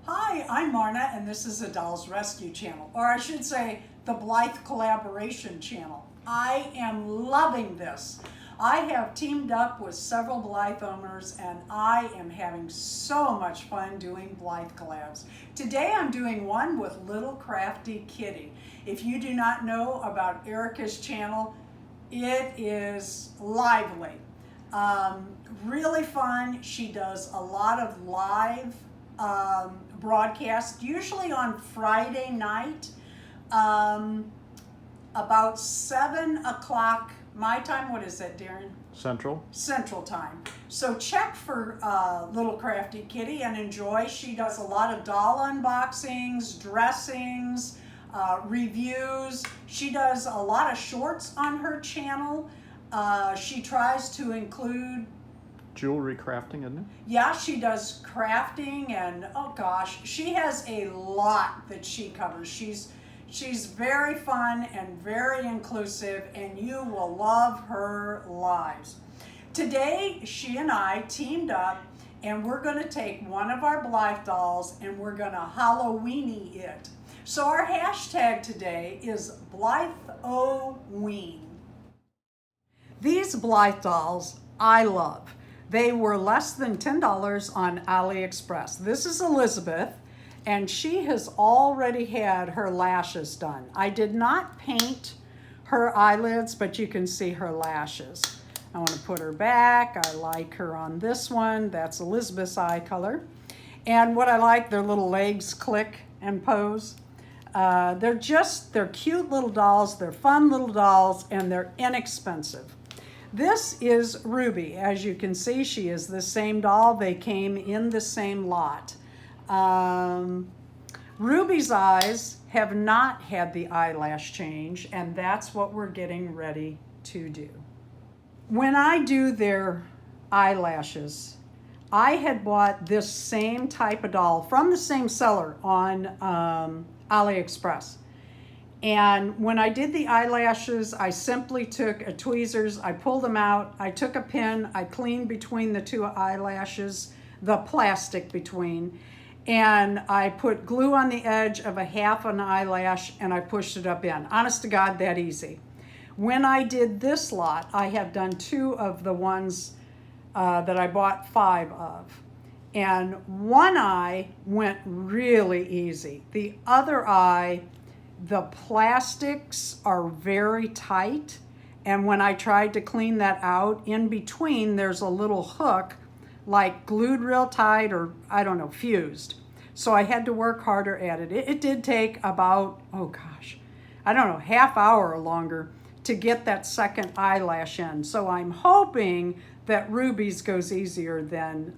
Hi, I'm Marna, and this is the Dolls Rescue channel, or I should say, the Blythe Collaboration channel. I am loving this. I have teamed up with several Blythe owners, and I am having so much fun doing Blythe collabs. Today I'm doing one with Little Crafty Kitty. If you do not know about Erica's channel, it is lively. Really fun. She does a lot of live broadcasts, usually on Friday night, about 7 o'clock my time. What is that, Darren? Central time. So check for Little Crafty Kitty and enjoy. She does a lot of doll unboxings, dressings, reviews. She does a lot of shorts on her channel. She tries to include jewelry crafting, isn't it? Yeah, she does crafting, and oh gosh, she has a lot that she covers. She's very fun and very inclusive, and you will love her lives. Today, she and I teamed up, and we're going to take one of our Blythe dolls and we're going to Halloweeny it. So our hashtag today is BlytheOween. These Blythe dolls I love. They were less than $10 on AliExpress. This is Elizabeth, and she has already had her lashes done. I did not paint her eyelids, but you can see her lashes. I want to put her back. I like her on this one. That's Elizabeth's eye color. And what I like, their little legs click and pose. They're cute little dolls. They're fun little dolls, and they're inexpensive. This is Ruby. As you can see, she is the same doll. They came in the same lot. Ruby's eyes have not had the eyelash change, and that's what we're getting ready to do. When I do their eyelashes, I had bought this same type of doll from the same seller on AliExpress. And when I did the eyelashes, I simply took a tweezers, I pulled them out, I took a pin, I cleaned between the two eyelashes, the plastic between, and I put glue on the edge of a half an eyelash and I pushed it up in. Honest to God, that easy. When I did this lot, I have done 2 of the ones that I bought 5 of. And one eye went really easy. The other eye, the plastics are very tight, and when I tried to clean that out, in between there's a little hook like glued real tight, or I don't know, fused. So I had to work harder at it. It did take about, oh gosh, I don't know, half hour or longer to get that second eyelash in. So I'm hoping that Ruby's goes easier than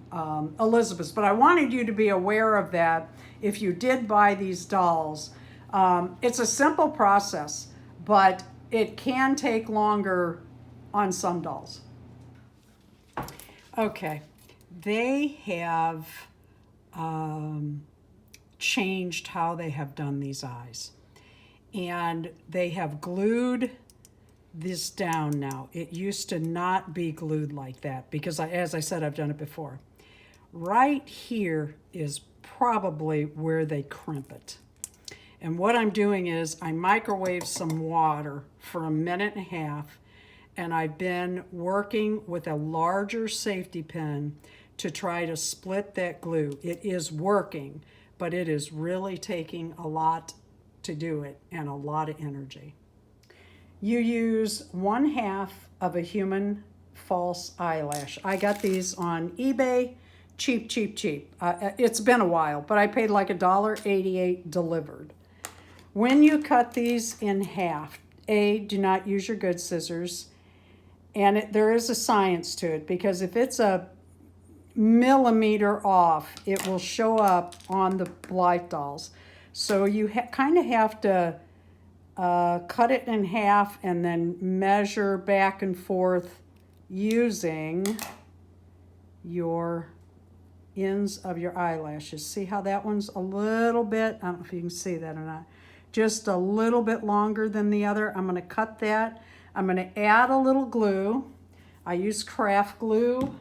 Elizabeth's, but I wanted you to be aware of that if you did buy these dolls. It's a simple process, but it can take longer on some dolls. Okay, they have changed how they have done these eyes. And they have glued this down now. It used to not be glued like that because, as I said, I've done it before. Right here is probably where they crimp it. And what I'm doing is I microwave some water for 1.5 minutes, and I've been working with a larger safety pin to try to split that glue. It is working, but it is really taking a lot to do it and a lot of energy. You use 1/2 of a human false eyelash. I got these on eBay, cheap. It's been a while, but I paid like $1.88 delivered. When you cut these in half, do not use your good scissors. And there is a science to it, because if it's a millimeter off, it will show up on the Blythe dolls. So you kind of have to cut it in half and then measure back and forth using your ends of your eyelashes. See how that one's a little bit, I don't know if you can see that or not, just a little bit longer than the other. I'm going to cut that. I'm going to add a little glue. I use craft glue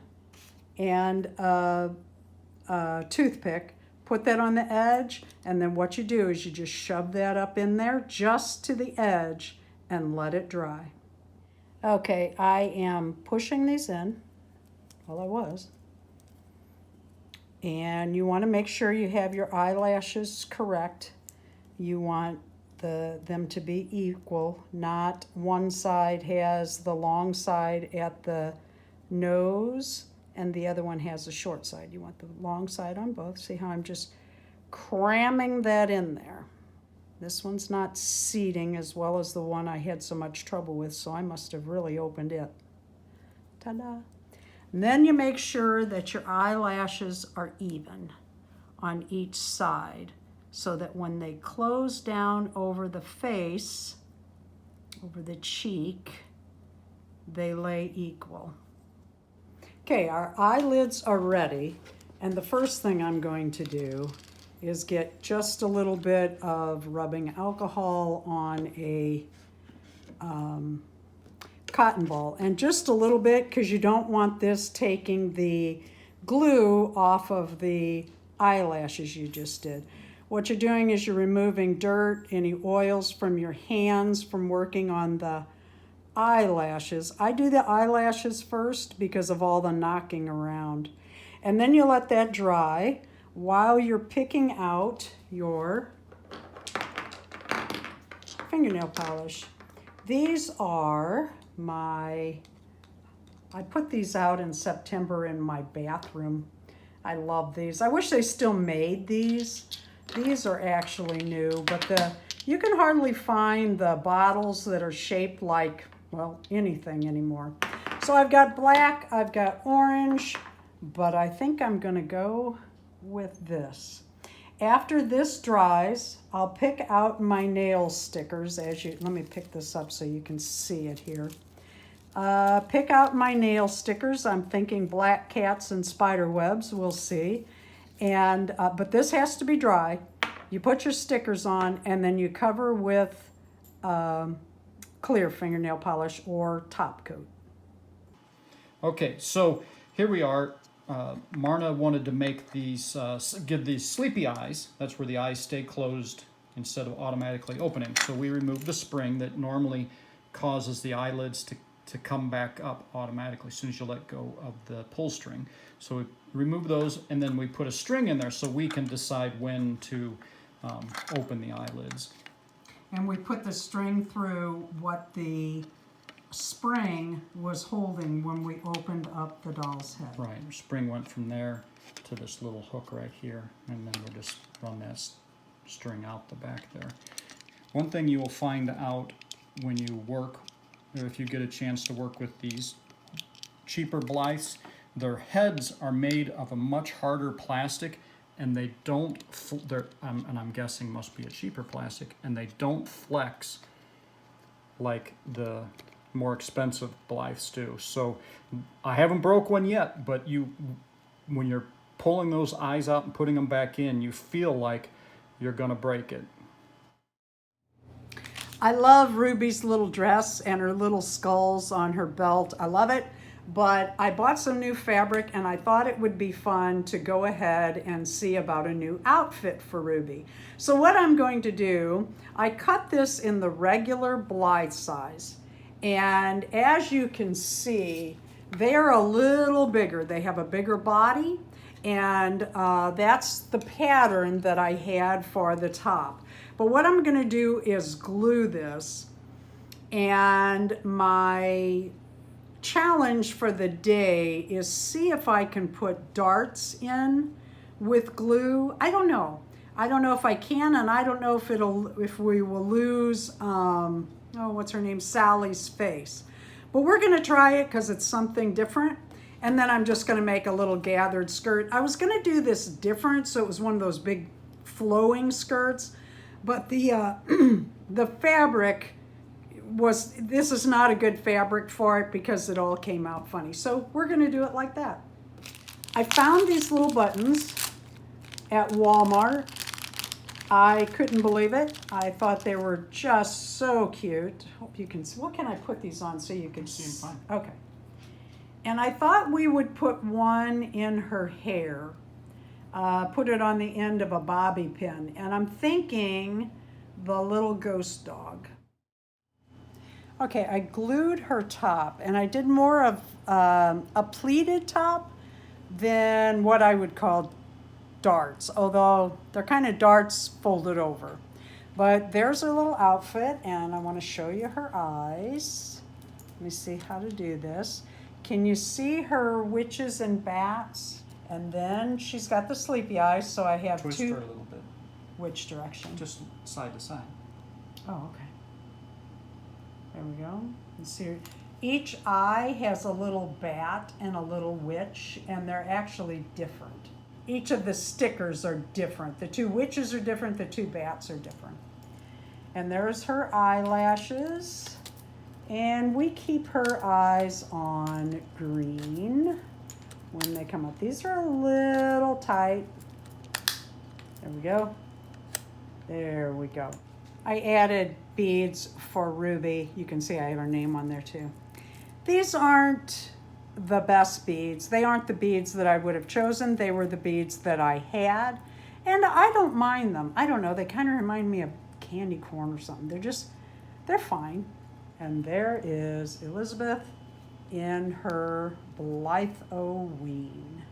and a toothpick, put that on the edge, and then what you do is you just shove that up in there just to the edge and let it dry. Okay, I am pushing these in. Well, I was. And you want to make sure you have your eyelashes correct. You want them to be equal, not one side has the long side at the nose and the other one has the short side. You want the long side on both. See how I'm just cramming that in there. This one's not seating as well as the one I had so much trouble with, so I must have really opened it. Ta-da! And then you make sure that your eyelashes are even on each side so that when they close down over the face, over the cheek, they lay equal. Okay, our eyelids are ready, and the first thing I'm going to do is get just a little bit of rubbing alcohol on a cotton ball, and just a little bit because you don't want this taking the glue off of the eyelashes you just did. What you're doing is you're removing dirt, any oils from your hands from working on the eyelashes. I do the eyelashes first because of all the knocking around. And then you let that dry while you're picking out your fingernail polish. These are I put these out in September in my bathroom. I love these. I wish they still made these. These are actually new, but you can hardly find the bottles that are shaped like, well, anything anymore. So I've got black, I've got orange, but I think I'm gonna go with this. After this dries, I'll pick out my nail stickers let me pick this up so you can see it here. Pick out my nail stickers. I'm thinking black cats and spider webs, we'll see. And but this has to be dry. You put your stickers on and then you cover with clear fingernail polish or top coat. Okay, so here we are. Marna wanted to make these, give these sleepy eyes. That's where the eyes stay closed instead of automatically opening. So we removed the spring that normally causes the eyelids to come back up automatically as soon as you let go of the pull string. So we remove those and then we put a string in there so we can decide when to open the eyelids. And we put the string through what the spring was holding when we opened up the doll's head. Right, the spring went from there to this little hook right here, and then we'll just run that string out the back there. One thing you will find out when you work, or if you get a chance to work with these cheaper Blythes, their heads are made of a much harder plastic, and they don't, and I'm guessing must be a cheaper plastic, and they don't flex like the more expensive Blythes do. So I haven't broke one yet, but when you're pulling those eyes out and putting them back in, you feel like you're gonna break it. I love Ruby's little dress and her little skulls on her belt. I love it, but I bought some new fabric and I thought it would be fun to go ahead and see about a new outfit for Ruby. So what I'm going to do, I cut this in the regular Blythe size. And as you can see, they're a little bigger. They have a bigger body, and that's the pattern that I had for the top. But what I'm gonna do is glue this, and my challenge for the day is see if I can put darts in with glue. I don't know if I can, and I don't know if we will lose what's her name, Sally's face. But we're gonna try it because it's something different. And then I'm just gonna make a little gathered skirt. I was gonna do this different, so it was one of those big flowing skirts, but the the fabric this is not a good fabric for it because it all came out funny. So we're gonna do it like that. I found these little buttons at Walmart. I couldn't believe it. I thought they were just so cute. Hope you can see. What can I put these on so you can see them fine? Okay. And I thought we would put one in her hair. put it on the end of a bobby pin. And I'm thinking the little ghost dog. Okay, I glued her top, and I did more of a pleated top than what I would call darts, although they're kind of darts folded over. But there's her little outfit, and I want to show you her eyes. Let me see how to do this. Can you see her witches and bats? And then she's got the sleepy eyes, so I have Twist two. her a little bit. Which direction? Just side to side. Oh, okay. There we go. Let's see. Each eye has a little bat and a little witch, and they're actually different. Each of the stickers are different. The two witches are different, the two bats are different. And there's her eyelashes. And we keep her eyes on green when they come up. These are a little tight. There we go. There we go. I added beads for Ruby. You can see I have her name on there too. These aren't the best beads. They aren't the beads that I would have chosen. They were the beads that I had. And I don't mind them. I don't know, they kind of remind me of candy corn or something. They're fine. And there is Elizabeth in her Blythe Ween.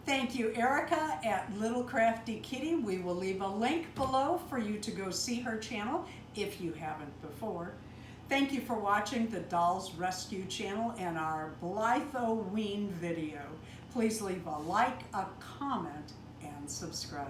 Thank you, Erica at Little Crafty Kitty. We will leave a link below for you to go see her channel if you haven't before. Thank you for watching the Dolls Rescue channel and our Blythe Ween video. Please leave a like, a comment, and subscribe.